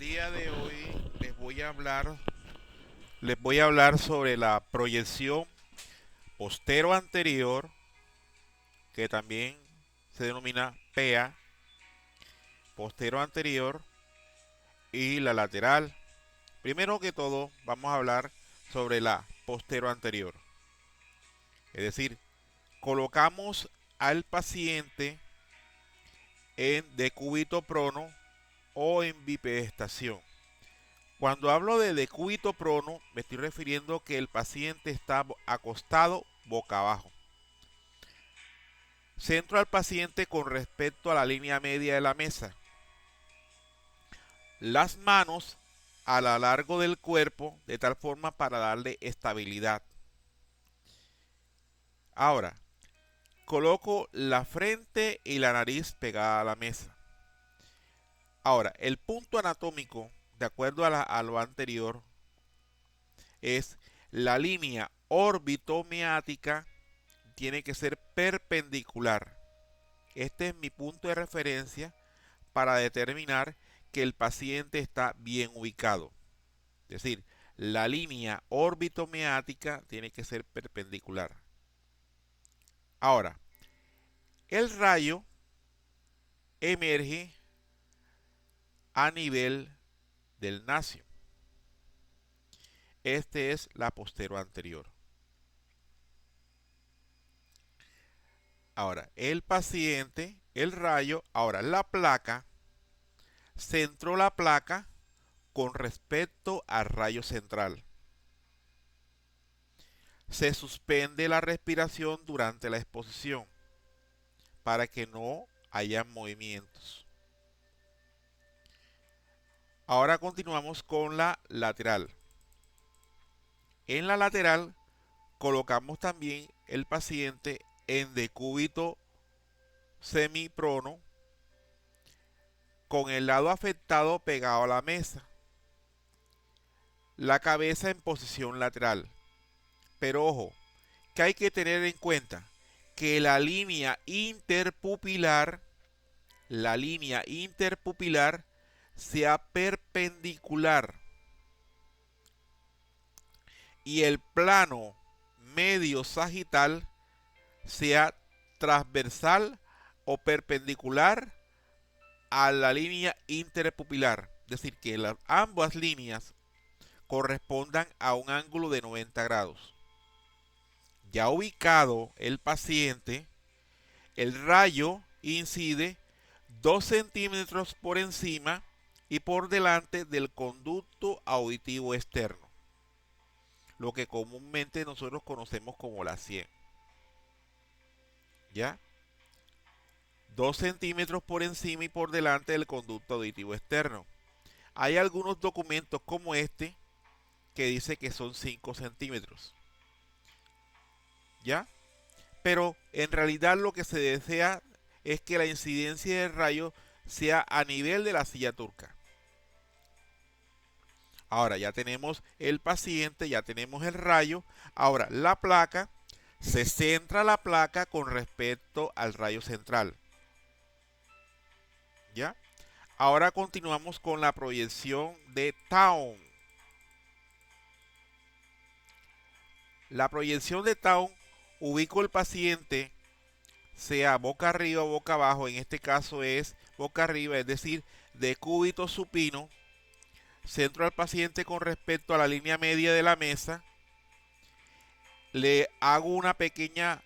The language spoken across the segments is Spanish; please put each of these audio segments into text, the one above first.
día de hoy les voy a hablar sobre la proyección postero anterior, que también se denomina PEA, postero anterior, y la lateral. Primero que todo, vamos a hablar sobre la postero anterior. Es decir, colocamos al paciente en decúbito prono o en bipedestación. Cuando hablo de decúbito prono, me estoy refiriendo que el paciente está acostado boca abajo. Centro al paciente con respecto a la línea media de la mesa. Las manos a lo largo del cuerpo de tal forma para darle estabilidad. Ahora, coloco la frente y la nariz pegada a la mesa. Ahora, el punto anatómico, de acuerdo a lo anterior, es la línea orbitomiática tiene que ser perpendicular. Este es mi punto de referencia para determinar que el paciente está bien ubicado. Es decir, la línea orbitomiática tiene que ser perpendicular. Ahora, el rayo emerge a nivel del nacio. Este es la postero anterior. Ahora, el paciente, el rayo, ahora la placa, centró la placa con respecto al rayo central. Se suspende la respiración durante la exposición para que no haya movimientos. Ahora continuamos con la lateral. En la lateral colocamos también el paciente en decúbito semiprono con el lado afectado pegado a la mesa. La cabeza en posición lateral. Pero ojo, que hay que tener en cuenta que la línea interpupilar sea perpendicular y el plano medio sagital sea transversal o perpendicular a la línea interpupilar. Es decir, que ambas líneas correspondan a un ángulo de 90 grados. Ya ubicado el paciente, el rayo incide 2 centímetros por encima y por delante del conducto auditivo externo, lo que comúnmente nosotros conocemos como la 100. ¿Ya? 2 centímetros por encima y por delante del conducto auditivo externo. Hay algunos documentos como este que dice que son 5 centímetros. ¿Ya? Pero en realidad lo que se desea es que la incidencia del rayo sea a nivel de la silla turca. Ahora ya tenemos el paciente, ya tenemos el rayo. Ahora la placa, se centra la placa con respecto al rayo central. ¿Ya? Ahora continuamos con la proyección de Town. La proyección de Town ubico el paciente sea boca arriba o boca abajo. En este caso es boca arriba, es decir, decúbito supino. Centro al paciente con respecto a la línea media de la mesa. Le hago una pequeña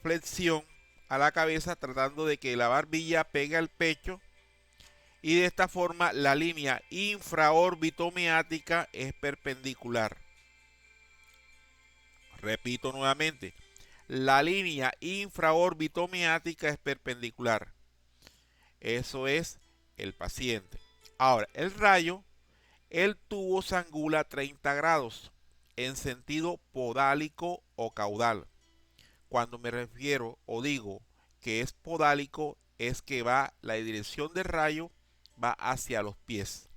flexión a la cabeza tratando de que la barbilla pegue al pecho y de esta forma la línea infraorbitomiática es perpendicular. Repito nuevamente, la línea infraorbitomiática es perpendicular. Eso es el paciente. Ahora, el rayo, el tubo se angula 30 grados en sentido podálico o caudal. Cuando me refiero o digo que es podálico, es que la dirección del rayo va hacia los pies.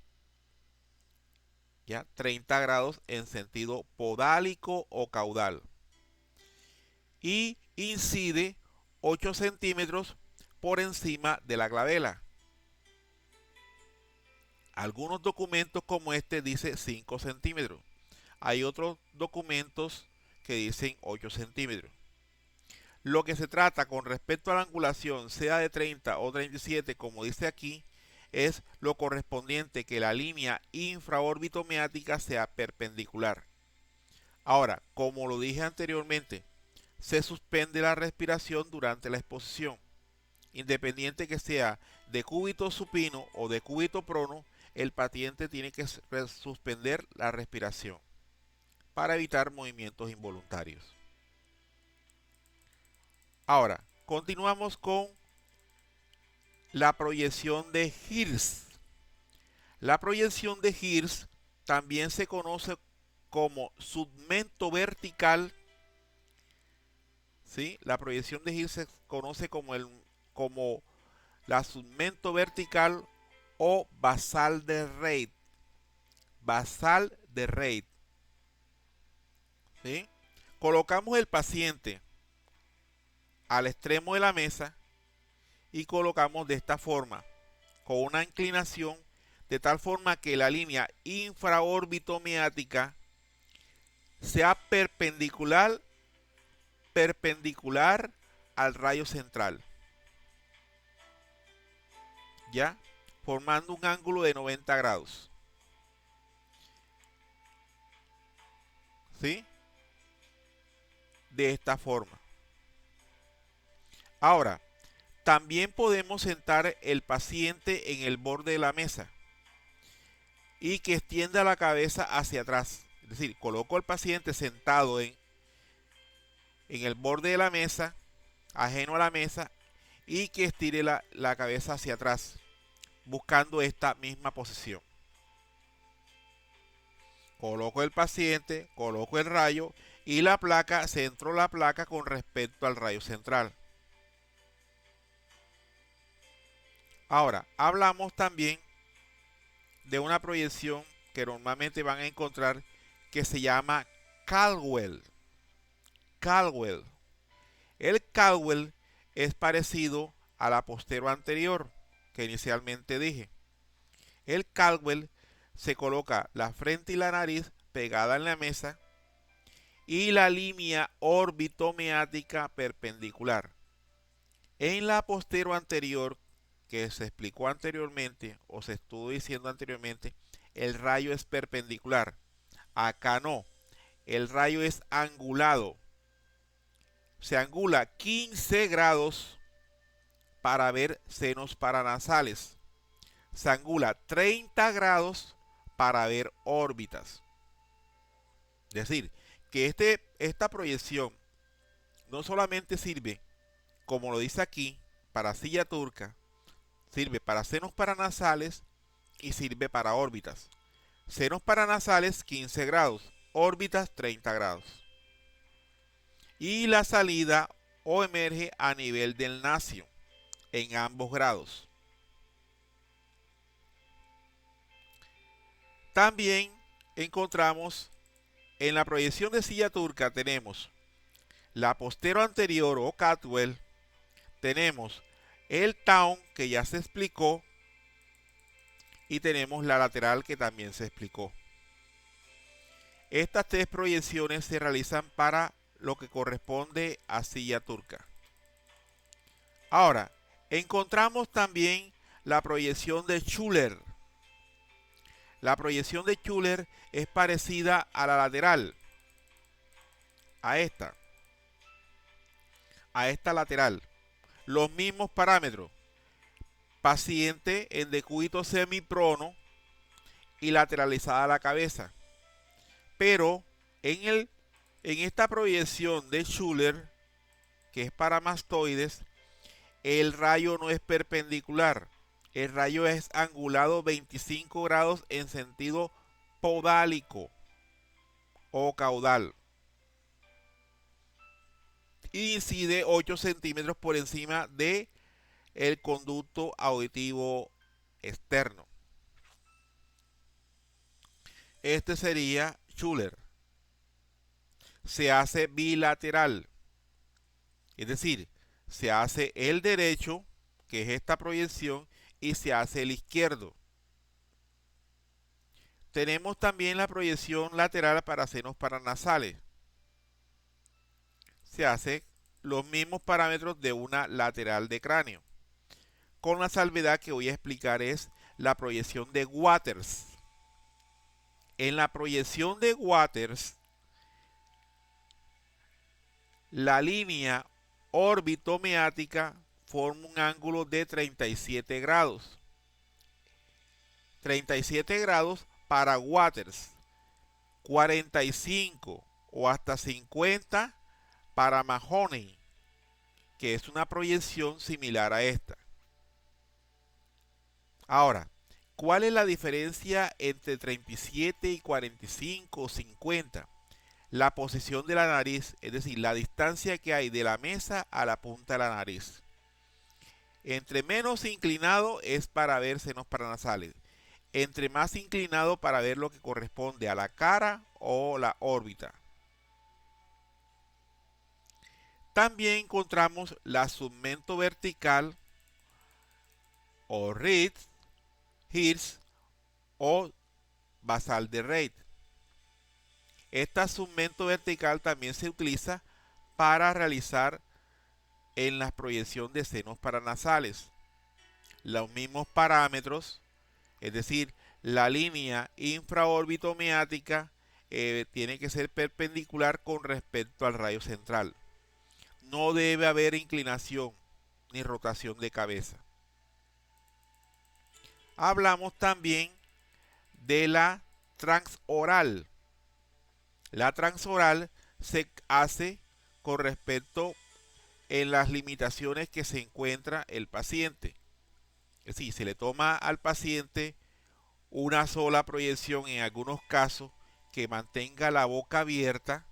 ¿Ya? 30 grados en sentido podálico o caudal. Y incide 8 centímetros por encima de la glabela. Algunos documentos como este dice 5 centímetros. Hay otros documentos que dicen 8 centímetros. Lo que se trata con respecto a la angulación, sea de 30 o 37, como dice aquí, es lo correspondiente que la línea infraorbitomeática sea perpendicular. Ahora, como lo dije anteriormente, se suspende la respiración durante la exposición. Independiente que sea de cúbito supino o de cúbito prono, el paciente tiene que suspender la respiración para evitar movimientos involuntarios. Ahora, continuamos con la proyección de Hirsch. La proyección de Hirsch también se conoce como segmento vertical. ¿Sí? La proyección de Hirsch se conoce como la segmento vertical o basal de Reid. Basal de Reid. ¿Sí? Colocamos el paciente al extremo de la mesa y colocamos de esta forma, con una inclinación de tal forma que la línea infraorbitomeática sea perpendicular al rayo central, ya formando un ángulo de 90 grados. ¿Sí? De esta forma. Ahora, también podemos sentar el paciente en el borde de la mesa y que extienda la cabeza hacia atrás. Es decir, coloco al paciente sentado en el borde de la mesa, ajeno a la mesa, y que estire la cabeza hacia atrás, buscando esta misma posición. Coloco el paciente, coloco el rayo y la placa, centro la placa con respecto al rayo central. Ahora, hablamos también de una proyección que normalmente van a encontrar que se llama Caldwell. Caldwell. El Caldwell es parecido a la postero anterior que inicialmente dije. El Caldwell se coloca la frente y la nariz pegada en la mesa y la línea orbitomeática perpendicular. En la postero anterior que se explicó anteriormente o se estuvo diciendo anteriormente, el rayo es perpendicular. Acá no, el rayo es angulado. Se angula 15 grados para ver senos paranasales. Se angula 30 grados para ver órbitas. Es decir, que esta proyección no solamente sirve, como lo dice aquí, para silla turca, sirve para senos paranasales y sirve para órbitas. Senos paranasales 15 grados, órbitas 30 grados. Y la salida o emerge a nivel del nacio en ambos grados. También encontramos en la proyección de silla turca tenemos la postero anterior o Caldwell, tenemos el Town que ya se explicó y tenemos la lateral que también se explicó. Estas tres proyecciones se realizan para lo que corresponde a silla turca. Ahora, encontramos también la proyección de Schuller. La proyección de Schuller es parecida a la lateral, a esta lateral. Los mismos parámetros. Paciente en decúbito semiprono y lateralizada la cabeza. Pero en esta proyección de Schuller, que es para mastoides, el rayo no es perpendicular. El rayo es angulado 25 grados en sentido podálico o caudal. Y incide 8 centímetros por encima de el conducto auditivo externo. Este sería Schuller. Se hace bilateral. Es decir, se hace el derecho, que es esta proyección, y se hace el izquierdo. Tenemos también la proyección lateral para senos paranasales. Se hace los mismos parámetros de una lateral de cráneo, con la salvedad que voy a explicar es la proyección de Waters. En la proyección de Waters, la línea órbito-meática forma un ángulo de 37 grados. 37 grados para Waters, 45 o hasta 50 para Mahoney, que es una proyección similar a esta. Ahora, ¿cuál es la diferencia entre 37 y 45 o 50? La posición de la nariz, es decir, la distancia que hay de la mesa a la punta de la nariz. Entre menos inclinado es para ver senos paranasales. Entre más inclinado para ver lo que corresponde a la cara o la órbita. También encontramos la segmento vertical o Reed, Hirsch o basal de Reid. Esta segmento vertical también se utiliza para realizar en la proyección de senos paranasales los mismos parámetros, es decir, la línea infraórbito-meática tiene que ser perpendicular con respecto al rayo central. No debe haber inclinación ni rotación de cabeza. Hablamos también de la transoral. La transoral se hace con respecto en las limitaciones que se encuentra el paciente. Es decir, se le toma al paciente una sola proyección en algunos casos que mantenga la boca abierta,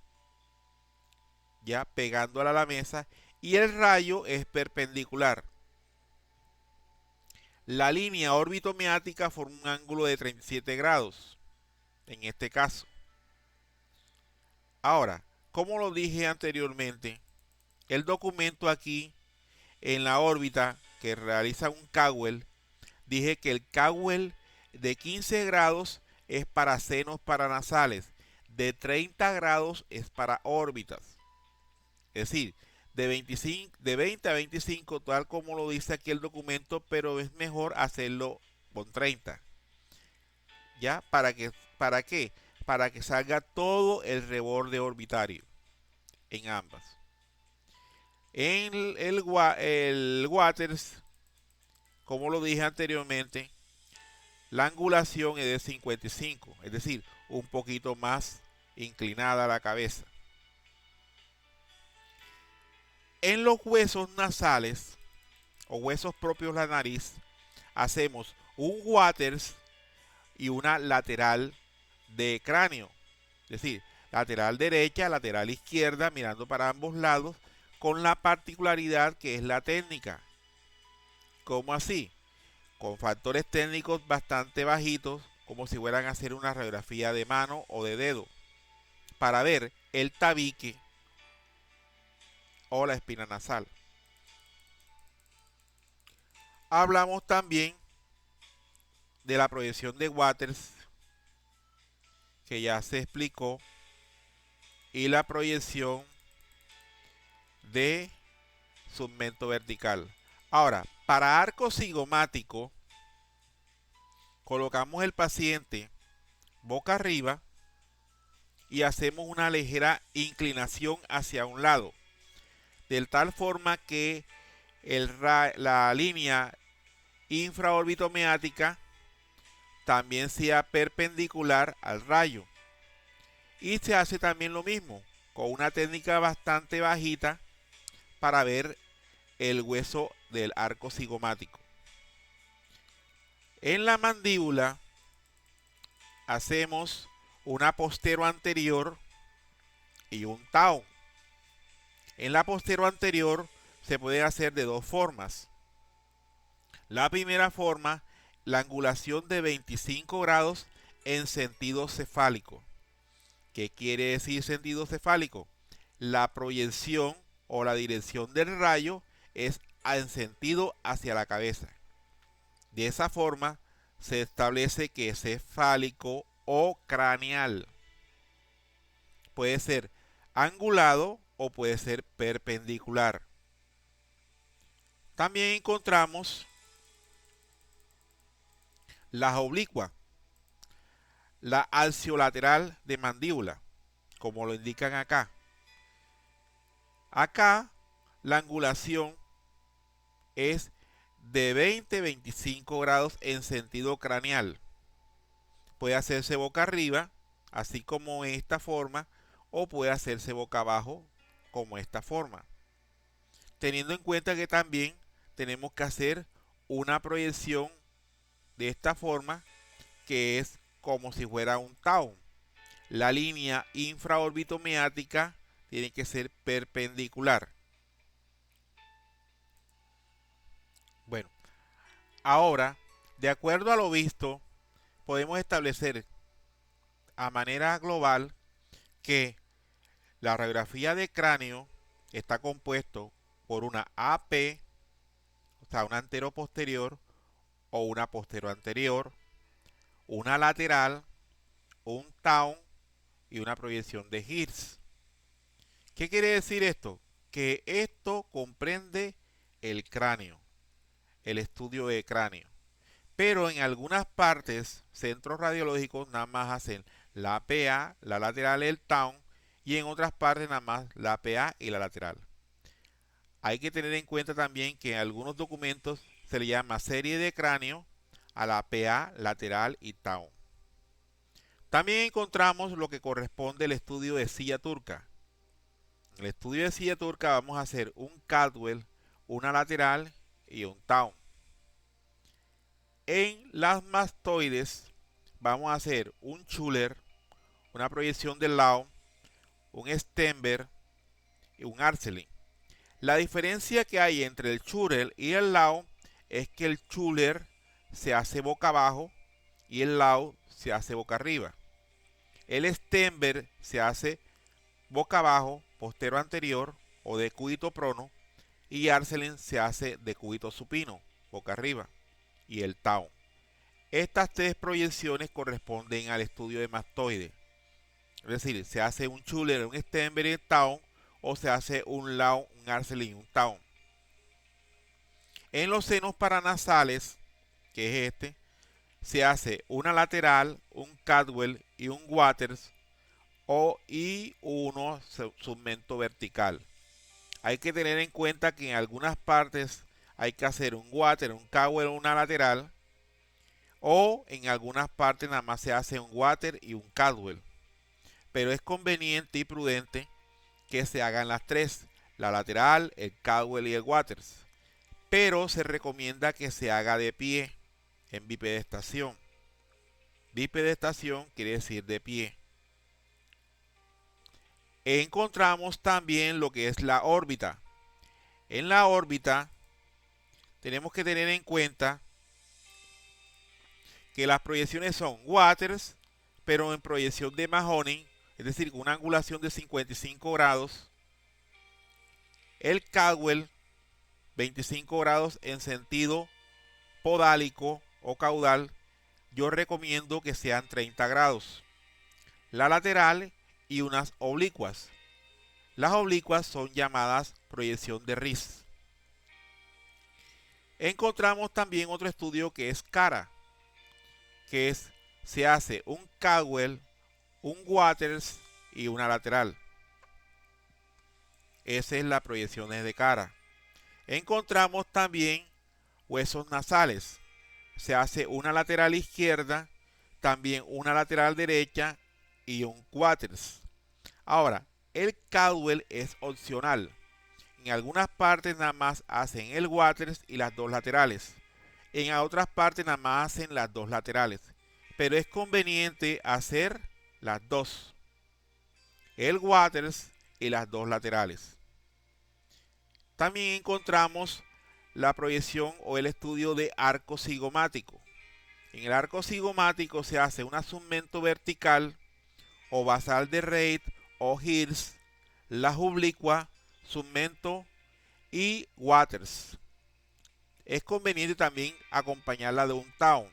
ya pegándola a la mesa, y el rayo es perpendicular. La línea órbito-meática forma un ángulo de 37 grados, en este caso. Ahora, como lo dije anteriormente, el documento aquí en la órbita que realiza un Cowell, dije que el Cowell de 15 grados es para senos paranasales, de 30 grados es para órbitas. Es decir, de 20 a 25, tal como lo dice aquí el documento, pero es mejor hacerlo con 30. ¿Ya? ¿Para qué? Para que salga todo el reborde orbitario en ambas. En el Waters, como lo dije anteriormente, la angulación es de 55, es decir, un poquito más inclinada la cabeza. En los huesos nasales o huesos propios de la nariz, hacemos un Waters y una lateral de cráneo, es decir, lateral derecha, lateral izquierda, mirando para ambos lados, con la particularidad que es la técnica. ¿Cómo así? Con factores técnicos bastante bajitos, como si fueran a hacer una radiografía de mano o de dedo, para ver el tabique o la espina nasal. Hablamos también de la proyección de Waters, que ya se explicó, y la proyección de segmento vertical. Ahora, para arco cigomático, colocamos el paciente boca arriba y hacemos una ligera inclinación hacia un lado, de tal forma que la línea infraórbito-meática también sea perpendicular al rayo. Y se hace también lo mismo, con una técnica bastante bajita para ver el hueso del arco cigomático. En la mandíbula hacemos una postero anterior y un taon. En la postero anterior se puede hacer de dos formas. La primera forma, la angulación de 25 grados en sentido cefálico. ¿Qué quiere decir sentido cefálico? La proyección o la dirección del rayo es en sentido hacia la cabeza. De esa forma se establece que es cefálico o craneal. Puede ser angulado o puede ser perpendicular. También encontramos las oblicuas, la alciolateral de mandíbula, como lo indican acá. Acá la angulación es de 20-25 grados en sentido craneal. Puede hacerse boca arriba, así como en esta forma, o puede hacerse boca abajo, como esta forma. Teniendo en cuenta que también tenemos que hacer una proyección de esta forma, que es como si fuera un tau. La línea infraorbitomeática tiene que ser perpendicular. Bueno, ahora, de acuerdo a lo visto, podemos establecer a manera global que la radiografía de cráneo está compuesto por una AP, o sea, una antero-posterior o una postero-anterior, una lateral, un tau y una proyección de Hirsch. ¿Qué quiere decir esto? Que esto comprende el cráneo, el estudio de cráneo. Pero en algunas partes, centros radiológicos nada más hacen la PA, la lateral y el tau, y en otras partes nada más la PA y la lateral. Hay que tener en cuenta también que en algunos documentos se le llama serie de cráneo a la PA, lateral y tau. También encontramos lo que corresponde al estudio de silla turca. En el estudio de silla turca vamos a hacer un Caldwell, una lateral y un tau. En las mastoides vamos a hacer un Schuller, una proyección del lado, un Stenberg y un Arcelin. La diferencia que hay entre el Schuller y el Lau es que el Schuller se hace boca abajo y el Lau se hace boca arriba. El Stenberg se hace boca abajo, postero anterior o decúbito prono, y Arcelin se hace decúbito supino, boca arriba, y el Tau. Estas tres proyecciones corresponden al estudio de mastoide. Es decir, se hace un Schuller, un Stenberg y un Tau, o se hace un Lau, un Arcelin, un Tau. En los senos paranasales, que es este, se hace una lateral, un Caldwell y un Waters y uno segmento vertical. Hay que tener en cuenta que en algunas partes hay que hacer un Waters, un Caldwell, una lateral, o en algunas partes nada más se hace un Waters y un Caldwell. Pero es conveniente y prudente que se hagan las tres, la lateral, el Caldwell y el Waters. Pero se recomienda que se haga de pie, en bipedestación. Bipedestación quiere decir de pie. Encontramos también lo que es la órbita. En la órbita tenemos que tener en cuenta que las proyecciones son Waters, pero en proyección de Mahoney, es decir, con una angulación de 55 grados. El Caldwell, 25 grados en sentido podálico o caudal. Yo recomiendo que sean 30 grados. La lateral y unas oblicuas. Las oblicuas son llamadas proyección de Riss. Encontramos también otro estudio que es cara, que se hace un Caldwell, un Waters y una lateral. Esa es la proyección de cara. Encontramos también huesos nasales. Se hace una lateral izquierda, también una lateral derecha y un Waters. Ahora, el Caldwell es opcional. En algunas partes nada más hacen el Waters y las dos laterales. En otras partes nada más hacen las dos laterales. Pero es conveniente hacer las dos. El Waters y las dos laterales. También encontramos la proyección o el estudio de arco cigomático. En el arco cigomático se hace un segmento vertical o basal de Reid o Hirsch, la oblicua, segmento y Waters. Es conveniente también acompañarla de un tau.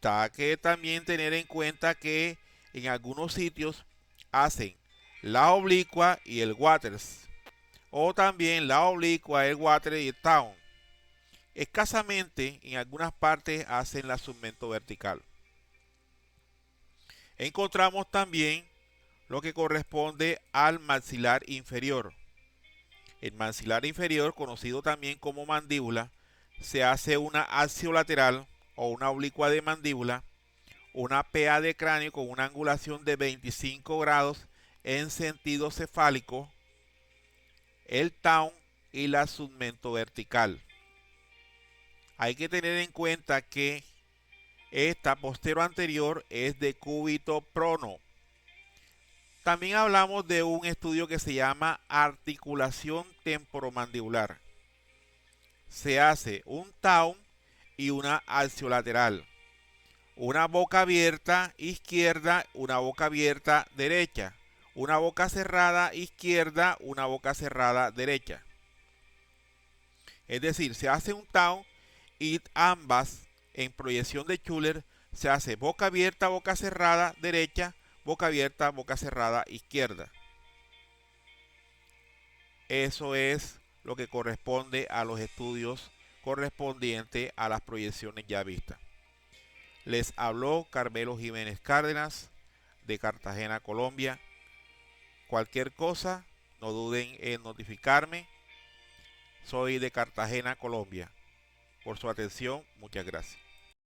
Está que también tener en cuenta que en algunos sitios hacen la oblicua y el waters, o también la oblicua, el water y el town. Escasamente en algunas partes hacen la segmento vertical. Encontramos también lo que corresponde al maxilar inferior. El maxilar inferior, conocido también como mandíbula, se hace una axiolateral o una oblicua de mandíbula, una PA de cráneo con una angulación de 25 grados en sentido cefálico, el town y la segmento vertical. Hay que tener en cuenta que esta postero anterior es de cúbito prono. También hablamos de un estudio que se llama articulación temporomandibular. Se hace un town y una axiolateral. Una boca abierta izquierda, una boca abierta derecha. Una boca cerrada izquierda, una boca cerrada derecha. Es decir, se hace un town y ambas en proyección de Schuller se hace boca abierta, boca cerrada derecha, boca abierta, boca cerrada izquierda. Eso es lo que corresponde a los estudios correspondientes a las proyecciones ya vistas. Les habló Carmelo Jiménez Cárdenas de Cartagena, Colombia. Cualquier cosa, no duden en notificarme. Soy de Cartagena, Colombia. Por su atención, muchas gracias.